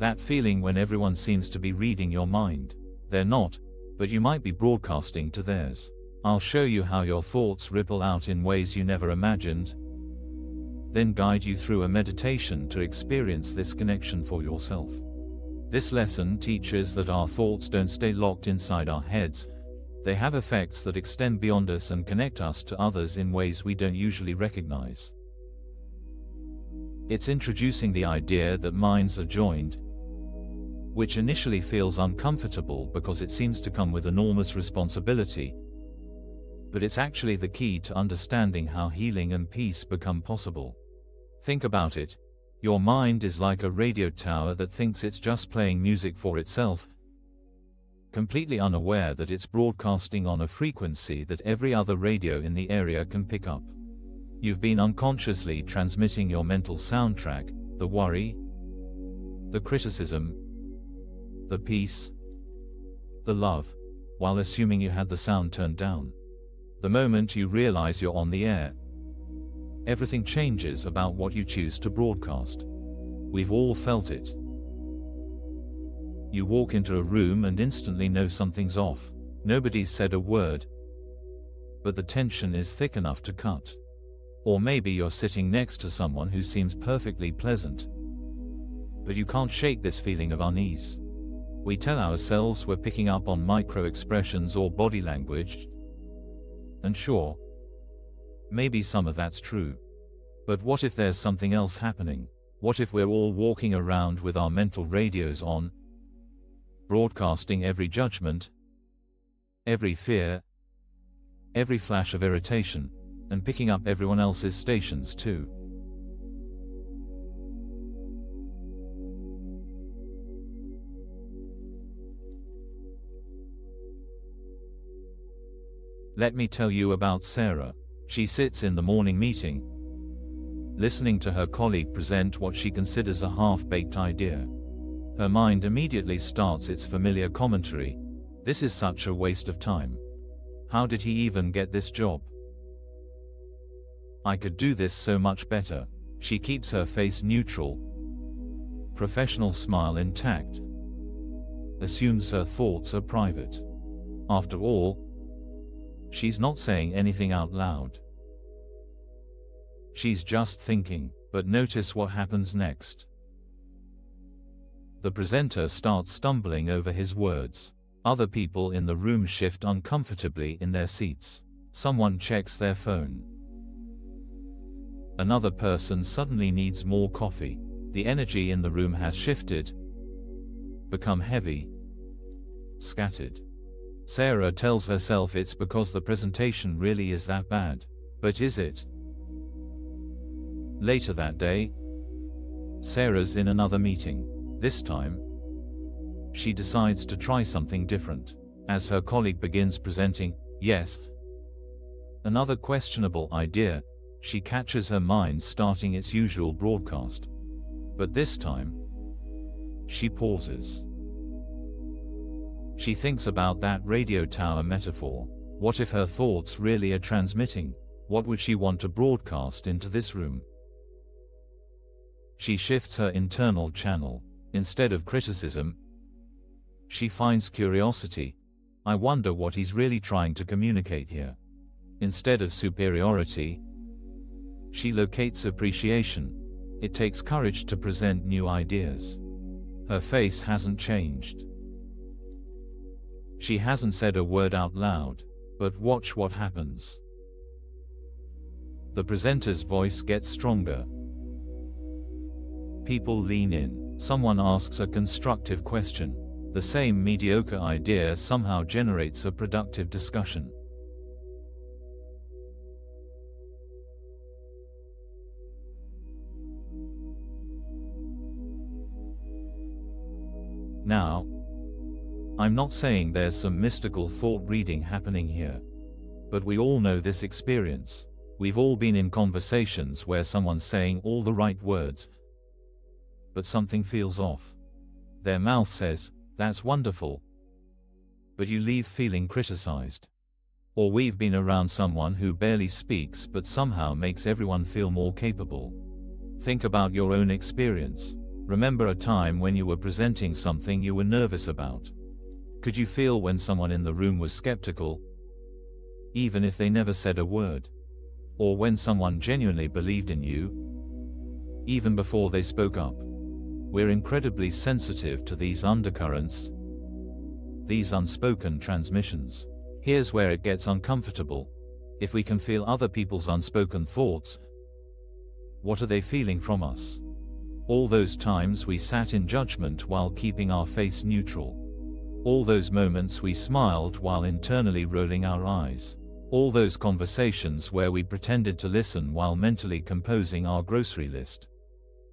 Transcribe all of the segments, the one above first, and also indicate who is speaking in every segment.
Speaker 1: That feeling when everyone seems to be reading your mind. They're not, but you might be broadcasting to theirs. I'll show you how your thoughts ripple out in ways you never imagined, then guide you through a meditation to experience this connection for yourself. This lesson teaches that our thoughts don't stay locked inside our heads. They have effects that extend beyond us and connect us to others in ways we don't usually recognize. It's introducing the idea that minds are joined, which initially feels uncomfortable because it seems to come with enormous responsibility. But it's actually the key to understanding how healing and peace become possible. Think about it. Your mind is like a radio tower that thinks it's just playing music for itself, completely unaware that it's broadcasting on a frequency that every other radio in the area can pick up. You've been unconsciously transmitting your mental soundtrack, the worry, the criticism, the peace, the love, while assuming you had the sound turned down. The moment you realize you're on the air, everything changes about what you choose to broadcast. We've all felt it. You walk into a room and instantly know something's off. Nobody's said a word, but the tension is thick enough to cut. Or maybe you're sitting next to someone who seems perfectly pleasant, but you can't shake this feeling of unease. We tell ourselves we're picking up on micro-expressions or body language, and sure, maybe some of that's true. But what if there's something else happening? What if we're all walking around with our mental radios on, broadcasting every judgment, every fear, every flash of irritation, and picking up everyone else's stations too? Let me tell you about Sarah. She sits in the morning meeting, listening to her colleague present what she considers a half-baked idea. Her mind immediately starts its familiar commentary. This is such a waste of time. How did he even get this job? I could do this so much better. She keeps her face neutral, professional smile intact, assumes her thoughts are private. After all, she's not saying anything out loud. She's just thinking, but notice what happens next. The presenter starts stumbling over his words. Other people in the room shift uncomfortably in their seats. Someone checks their phone. Another person suddenly needs more coffee. The energy in the room has shifted, become heavy, scattered. Sarah tells herself it's because the presentation really is that bad. But is it? Later that day, Sarah's in another meeting. This time, she decides to try something different. As her colleague begins presenting, yes, another questionable idea, she catches her mind starting its usual broadcast. But this time, she pauses. She thinks about that radio tower metaphor. What if her thoughts really are transmitting? What would she want to broadcast into this room? She shifts her internal channel. Instead of criticism, she finds curiosity. I wonder what he's really trying to communicate here. Instead of superiority, she locates appreciation. It takes courage to present new ideas. Her face hasn't changed. She hasn't said a word out loud, but watch what happens. The presenter's voice gets stronger. People lean in. Someone asks a constructive question. The same mediocre idea somehow generates a productive discussion. Now, I'm not saying there's some mystical thought reading happening here, but we all know this experience. We've all been in conversations where someone's saying all the right words, but something feels off. Their mouth says, "That's wonderful," but you leave feeling criticized. Or we've been around someone who barely speaks but somehow makes everyone feel more capable. Think about your own experience. Remember a time when you were presenting something you were nervous about. Could you feel when someone in the room was skeptical, even if they never said a word? Or when someone genuinely believed in you, even before they spoke up? We're incredibly sensitive to these undercurrents, these unspoken transmissions. Here's where it gets uncomfortable. If we can feel other people's unspoken thoughts, what are they feeling from us? All those times we sat in judgment while keeping our face neutral. All those moments we smiled while internally rolling our eyes. All those conversations where we pretended to listen while mentally composing our grocery list.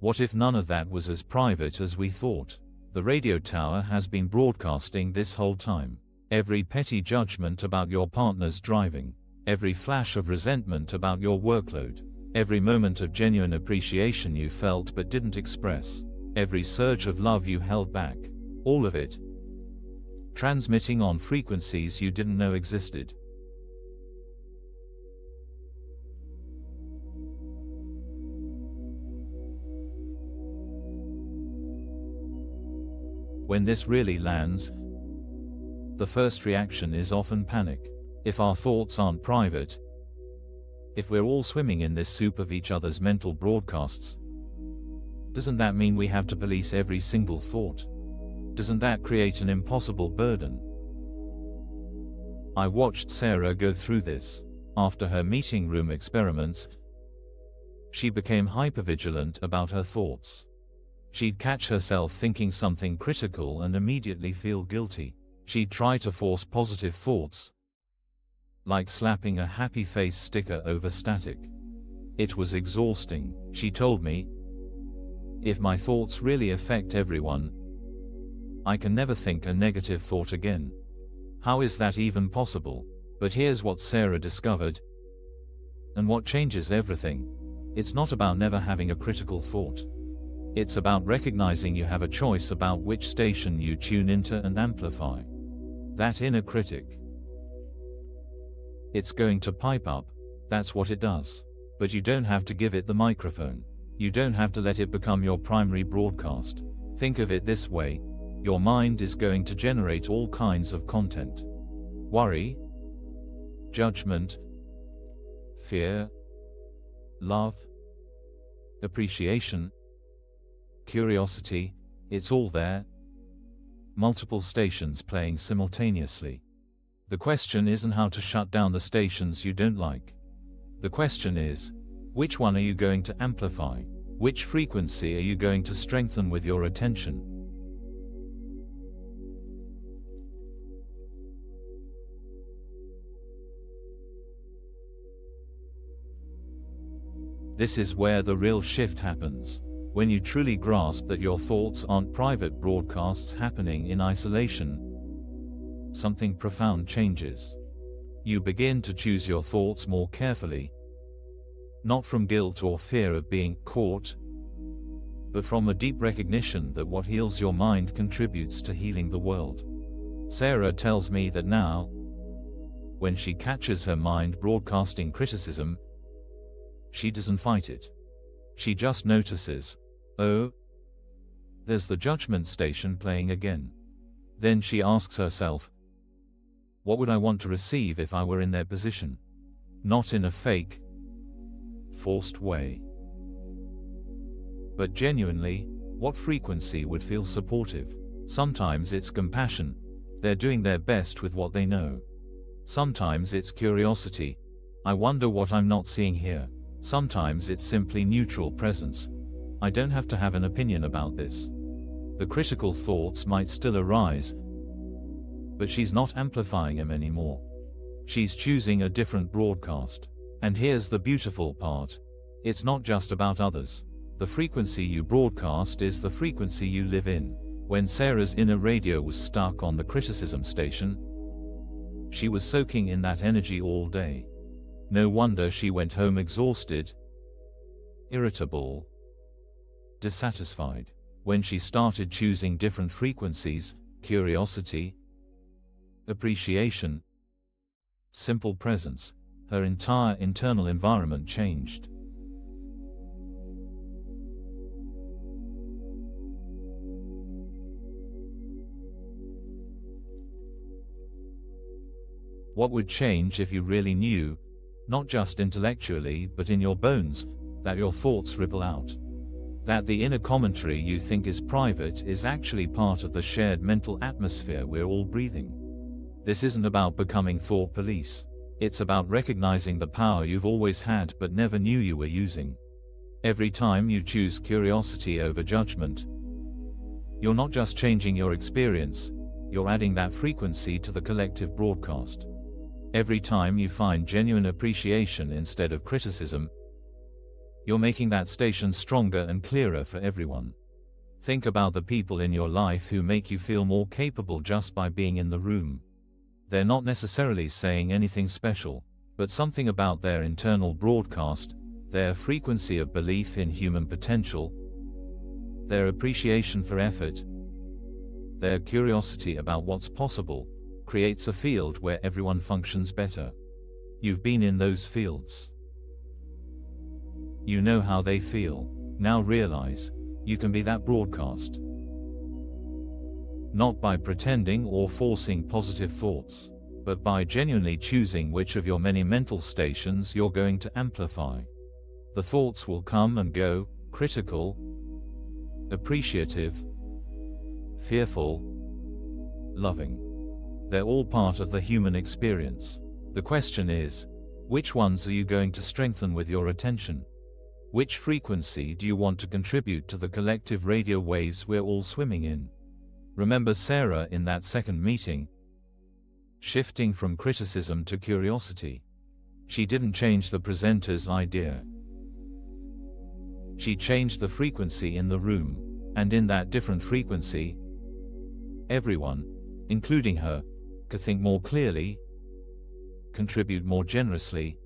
Speaker 1: What if none of that was as private as we thought? The radio tower has been broadcasting this whole time. Every petty judgment about your partner's driving. Every flash of resentment about your workload. Every moment of genuine appreciation you felt but didn't express. Every surge of love you held back. All of it transmitting on frequencies you didn't know existed. When this really lands, the first reaction is often panic. If our thoughts aren't private, if we're all swimming in this soup of each other's mental broadcasts, doesn't that mean we have to police every single thought? Doesn't that create an impossible burden? I watched Sarah go through this. After her meeting room experiments, she became hypervigilant about her thoughts. She'd catch herself thinking something critical and immediately feel guilty. She'd try to force positive thoughts, like slapping a happy face sticker over static. It was exhausting. She told me, "If my thoughts really affect everyone, I can never think a negative thought again. How is that even possible?" But here's what Sarah discovered, and what changes everything. It's not about never having a critical thought. It's about recognizing you have a choice about which station you tune into and amplify. That inner critic, it's going to pipe up, that's what it does. But you don't have to give it the microphone. You don't have to let it become your primary broadcast. Think of it this way. Your mind is going to generate all kinds of content. Worry, judgment, fear, love, appreciation, curiosity, it's all there. Multiple stations playing simultaneously. The question isn't how to shut down the stations you don't like. The question is, which one are you going to amplify? Which frequency are you going to strengthen with your attention? This is where the real shift happens. When you truly grasp that your thoughts aren't private broadcasts happening in isolation, something profound changes. You begin to choose your thoughts more carefully, not from guilt or fear of being caught, but from a deep recognition that what heals your mind contributes to healing the world. Sarah tells me that now, when she catches her mind broadcasting criticism, she doesn't fight it. She just notices, oh, there's the judgment station playing again. Then she asks herself, what would I want to receive if I were in their position? Not in a fake, forced way, but genuinely, what frequency would feel supportive? Sometimes it's compassion. They're doing their best with what they know. Sometimes it's curiosity. I wonder what I'm not seeing here. Sometimes it's simply neutral presence. I don't have to have an opinion about this. The critical thoughts might still arise, but she's not amplifying them anymore. She's choosing a different broadcast. And here's the beautiful part. It's not just about others. The frequency you broadcast is the frequency you live in. When Sarah's inner radio was stuck on the criticism station, she was soaking in that energy all day. No wonder she went home exhausted, irritable, dissatisfied. When she started choosing different frequencies, curiosity, appreciation, simple presence, her entire internal environment changed. What would change if you really knew, not just intellectually but in your bones, that your thoughts ripple out? That the inner commentary you think is private is actually part of the shared mental atmosphere we're all breathing. This isn't about becoming thought police. It's about recognizing the power you've always had but never knew you were using. Every time you choose curiosity over judgment, you're not just changing your experience, you're adding that frequency to the collective broadcast. Every time you find genuine appreciation instead of criticism, you're making that station stronger and clearer for everyone. Think about the people in your life who make you feel more capable just by being in the room. They're not necessarily saying anything special, but something about their internal broadcast, their frequency of belief in human potential, their appreciation for effort, their curiosity about what's possible, creates a field where everyone functions better. You've been in those fields. You know how they feel. Now realize, you can be that broadcast. Not by pretending or forcing positive thoughts, but by genuinely choosing which of your many mental stations you're going to amplify. The thoughts will come and go, critical, appreciative, fearful, loving. They're all part of the human experience. The question is, which ones are you going to strengthen with your attention? Which frequency do you want to contribute to the collective radio waves we're all swimming in? Remember Sarah in that second meeting? Shifting from criticism to curiosity. She didn't change the presenter's idea. She changed the frequency in the room, and in that different frequency, everyone, including her, could think more clearly, contribute more generously,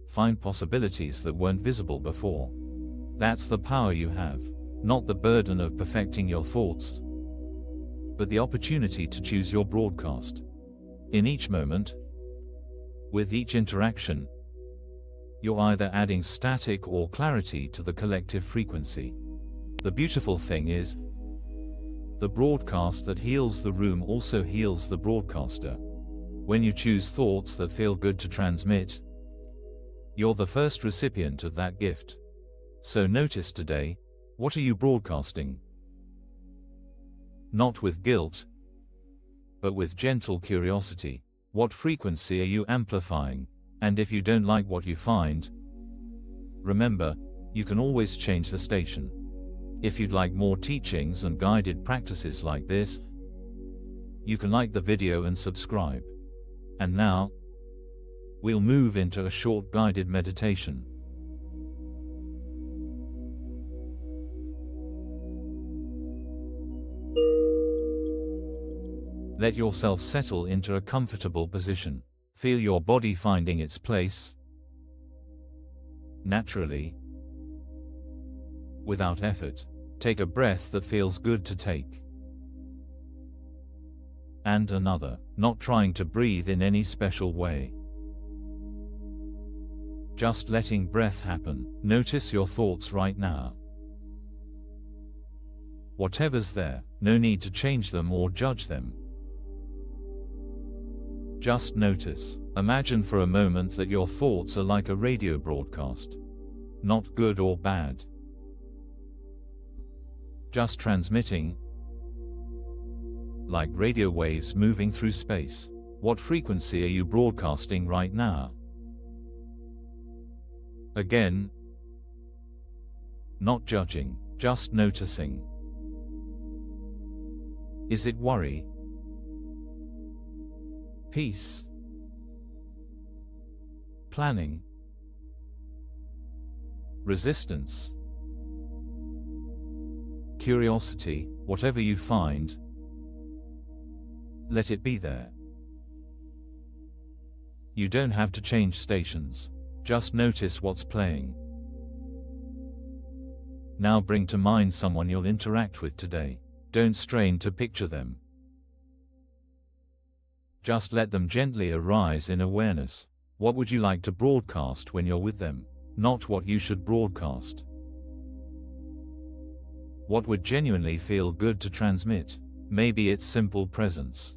Speaker 1: find possibilities that weren't visible before. That's the power you have, not the burden of perfecting your thoughts, but the opportunity to choose your broadcast. In each moment, with each interaction, you're either adding static or clarity to the collective frequency. The beautiful thing is, the broadcast that heals the room also heals the broadcaster. When you choose thoughts that feel good to transmit, you're the first recipient of that gift. So notice today, what are you broadcasting? Not with guilt, but with gentle curiosity. What frequency are you amplifying? And if you don't like what you find, remember, you can always change the station. If you'd like more teachings and guided practices like this, you can like the video and subscribe. And now, we'll move into a short guided meditation. Let yourself settle into a comfortable position. Feel your body finding its place naturally, without effort. Take a breath that feels good to take. And another, not trying to breathe in any special way. Just letting breath happen. Notice your thoughts right now. Whatever's there, no need to change them or judge them. Just notice. Imagine for a moment that your thoughts are like a radio broadcast. Not good or bad. Just transmitting, like radio waves moving through space. What frequency are you broadcasting right now? Again, not judging, just noticing. Is it worry? Peace? Planning? Resistance? Curiosity? Whatever you find, let it be there. You don't have to change stations. Just notice what's playing. Now bring to mind someone you'll interact with today. Don't strain to picture them. Just let them gently arise in awareness. What would you like to broadcast when you're with them? Not what you should broadcast. What would genuinely feel good to transmit? Maybe it's simple presence.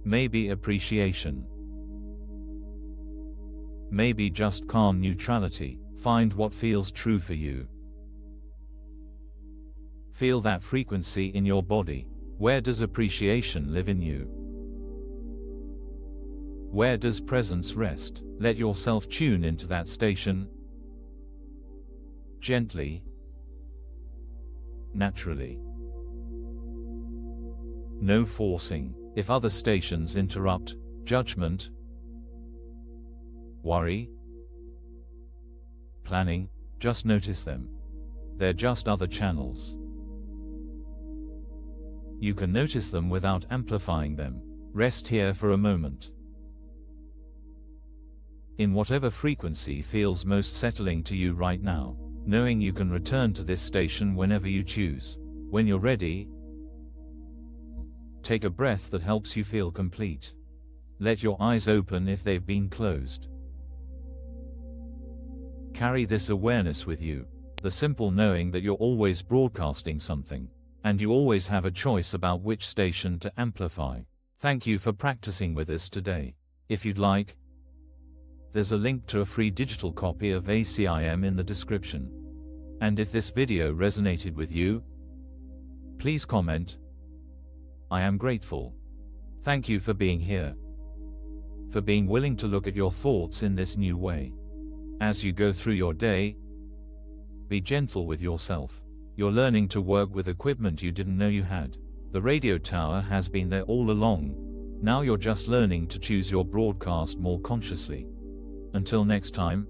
Speaker 1: Maybe appreciation. Maybe just calm neutrality. Find what feels true for you. Feel that frequency in your body. Where does appreciation live in you? Where does presence rest? Let yourself tune into that station. Gently. Naturally. No forcing. If other stations interrupt, judgment, worry, planning, just notice them. They're just other channels. You can notice them without amplifying them. Rest here for a moment. In whatever frequency feels most settling to you right now, knowing you can return to this station whenever you choose. When you're ready, take a breath that helps you feel complete. Let your eyes open if they've been closed. Carry this awareness with you, the simple knowing that you're always broadcasting something, and you always have a choice about which station to amplify. Thank you for practicing with us today. If you'd like, there's a link to a free digital copy of ACIM in the description. And if this video resonated with you, please comment. I am grateful. Thank you for being here. For being willing to look at your thoughts in this new way. As you go through your day, be gentle with yourself. You're learning to work with equipment you didn't know you had. The radio tower has been there all along. Now you're just learning to choose your broadcast more consciously. Until next time,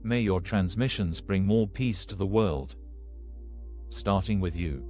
Speaker 1: may your transmissions bring more peace to the world, starting with you.